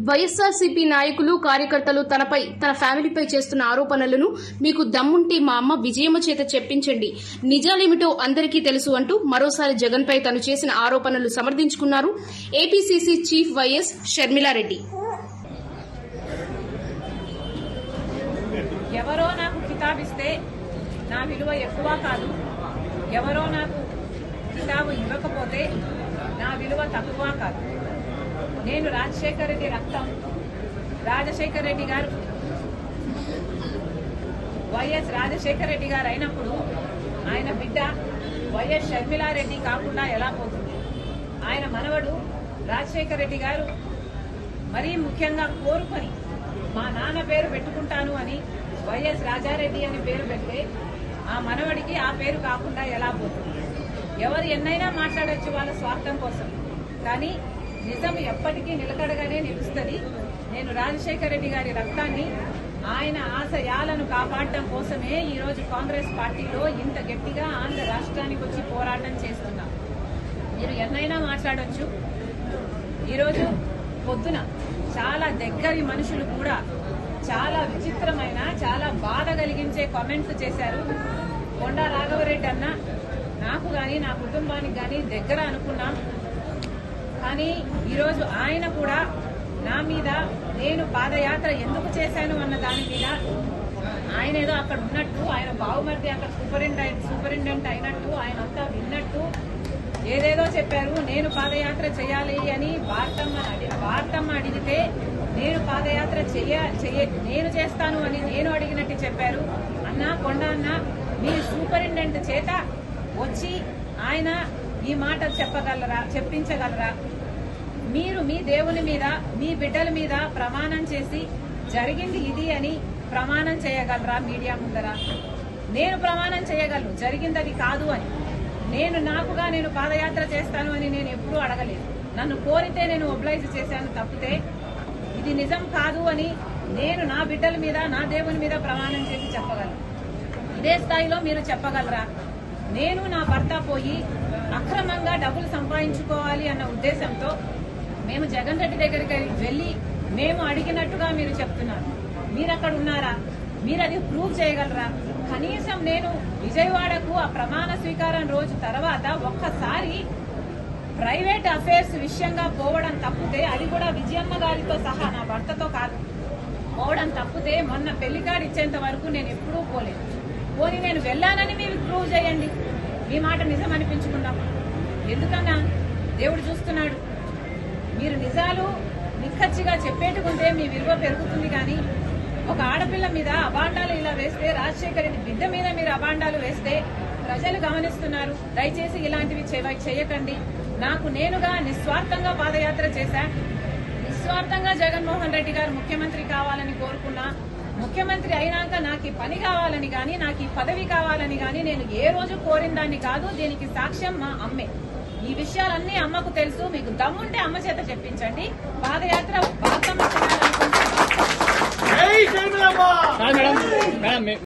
వైఎస్ఆర్సీపీ నాయకులు కార్యకర్తలు తనపై తన ఫ్యామిలీపై చేస్తున్న ఆరోపణలను మీకు దమ్ముంటే మా అమ్మ విజయమ్మ చేత చెప్పించండి, నిజాలేమిటో అందరికీ తెలుసు అంటూ మరోసారి జగన్పై తను చేసిన ఆరోపణలు సమర్థించుకున్నారు ఏపీసీసీ చీఫ్ వైఎస్ షర్మిలారెడ్డి. ఎవరో నాకు కితాబిస్తే నా విలువ ఎక్కువ కాదు, ఎవరో నాకు కితాబు ఇవ్వకపోతే నా విలువ తక్కువ కాదు. నేను రాజశేఖర రెడ్డి రక్తం. రాజశేఖర రెడ్డి గారు వైఎస్ రాజశేఖర రెడ్డి గారు అయినప్పుడు ఆయన బిడ్డ వైఎస్ షర్మిలారెడ్డి కాకుండా ఎలా పోతుంది? ఆయన మనవడు రాజశేఖర రెడ్డి గారు మరీ ముఖ్యంగా కోరుకొని మా నాన్న పేరు పెట్టుకుంటాను అని వైఎస్ రాజారెడ్డి అని పేరు పెడితే ఆ మనవడికి ఆ పేరు కాకుండా ఎలా పోతుంది? ఎవరు ఎన్నైనా మాట్లాడొచ్చు వాళ్ళ స్వార్థం కోసం, కానీ నిజం ఎప్పటికీ నిలకడగానే నిలుస్తుంది. నేను రాజశేఖర రెడ్డి గారి రక్తాన్ని, ఆయన ఆశయాలను కాపాడటం కోసమే ఈరోజు కాంగ్రెస్ పార్టీలో ఇంత గట్టిగా ఆంధ్ర రాష్ట్రానికి వచ్చి పోరాటం చేస్తున్నాం. మీరు ఎన్నైనా మాట్లాడొచ్చు. ఈరోజు పొద్దున చాలా దగ్గరి మనుషులు కూడా చాలా విచిత్రమైన, చాలా బాధ కలిగించే కామెంట్స్ చేశారు. కొండా రాఘవరెడ్డి అన్న నాకు గాని నా కుటుంబానికి గాని దగ్గర అనుకున్నాం, కానీ ఈరోజు ఆయన కూడా నా మీద నేను పాదయాత్ర ఎందుకు చేశాను అన్న దాని మీద ఆయన ఏదో అక్కడ ఉన్నట్టు, ఆయన బావుమర్ది అక్కడ సూపరింటెండెంట్ అయినట్టు, ఆయన అంతా విన్నట్టు ఏదేదో చెప్పారు. నేను పాదయాత్ర చేయాలి అని వార్తమ్మ అడిగితే నేను పాదయాత్ర నేను చేస్తాను అని నేను అడిగినట్టు చెప్పారు. అన్నా కొండ అన్న, మీ సూపరింటెండెంట్ చేత వచ్చి ఆయన ఈ మాట చెప్పించగలరా? మీరు మీ దేవుని మీద, మీ బిడ్డల మీద ప్రమాణం చేసి జరిగింది ఇది అని ప్రమాణం చేయగలరా మీడియా ముందర? నేను ప్రమాణం చేయగలను జరిగింది అది కాదు అని. నేను పాదయాత్ర చేస్తాను అని నేను ఎప్పుడూ అడగలేదు. నన్ను కోరితే నేను ఒబ్లైజ్ చేశాను తప్పితే ఇది నిజం కాదు అని నేను నా బిడ్డల మీద, నా దేవుని మీద ప్రమాణం చేసి చెప్పగలను. ఇదే స్థాయిలో మీరు చెప్పగలరా? నేను నా భర్త పోయి అక్రమంగా డబ్బులు సంపాదించుకోవాలి అన్న ఉద్దేశంతో మేము జగన్ రెడ్డి దగ్గరికి వెళ్లి మేము అడిగినట్టుగా మీరు చెప్తున్నారు. మీరు అక్కడ ఉన్నారా? మీరు అది ప్రూవ్ చేయగలరా? కనీసం నేను విజయవాడకు ఆ ప్రమాణ స్వీకారం రోజు తర్వాత ఒక్కసారి ప్రైవేట్ అఫైర్స్ విషయంగా పోవడం తప్పితే, అది కూడా విజయమ్మ గారితో సహా నా భర్తతో కాదు, పోవడం తప్పితే మొన్న పెళ్లి కార్డు ఇచ్చేంత వరకు నేను ఎప్పుడూ పోలేదు. పోనీ నేను వెళ్ళానని మీరు ప్రూవ్ చేయండి, మీ మాట నిజం అనిపించుకుందాం. ఎందుకన్నా దేవుడు చూస్తున్నాడు. మీరు నిజాలు నిక్కచ్చిగా చెప్పేట్టుకుంటే మీ విలువ పెరుగుతుంది. కానీ ఒక ఆడపిల్ల మీద అబాండాలు ఇలా వేస్తే, రాజశేఖర రెడ్డి బిడ్డ మీద మీరు అబాండాలు వేస్తే ప్రజలు గమనిస్తున్నారు. దయచేసి ఇలాంటివి చేయకండి. నాకు నేనుగా నిస్వార్థంగా పాదయాత్ర చేశా. నిస్వార్థంగా జగన్మోహన్ రెడ్డి గారు ముఖ్యమంత్రి కావాలని కోరుకున్నా. ముఖ్యమంత్రి అయినాక నాకు ఈ పని కావాలని గాని, నాకు ఈ పదవి కావాలని గాని నేను ఏ రోజు కోరిన దాన్ని కాదు. దీనికి సాక్ష్యం మా అమ్మే. ఈ విషయాలన్నీ అమ్మకు తెలుసు. మీకు దమ్ముంటే అమ్మ చేత చెప్పించండి. పాదయాత్ర బాగా